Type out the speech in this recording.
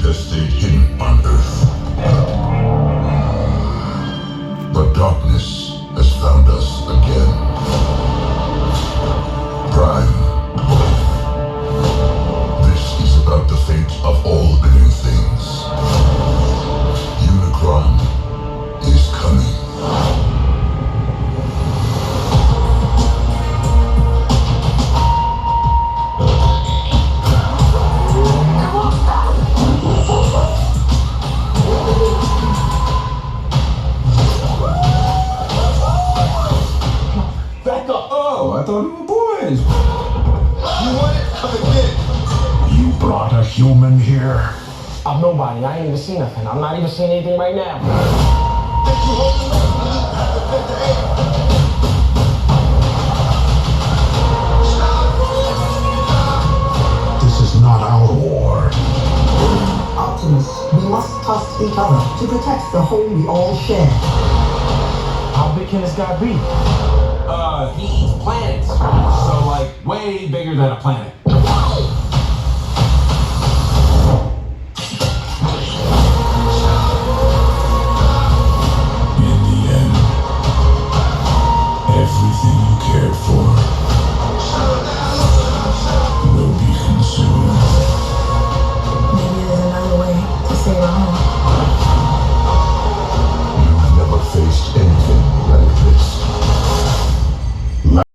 has stayed hidden on Earth. But darkness has found us again. Prime. This is about the fate of all living things. Unicron is coming. Back up! Oh, I thought we were boys. You want it? Come and get it. You brought a human here. I'm nobody. I ain't even seen nothing. I'm not even seeing anything right now. Think you holding up? We need to defend the air. This is not our war. Optimus, we must trust each other to protect the home we all share. How big can this guy be? He eats planets. So, like, way bigger than a planet.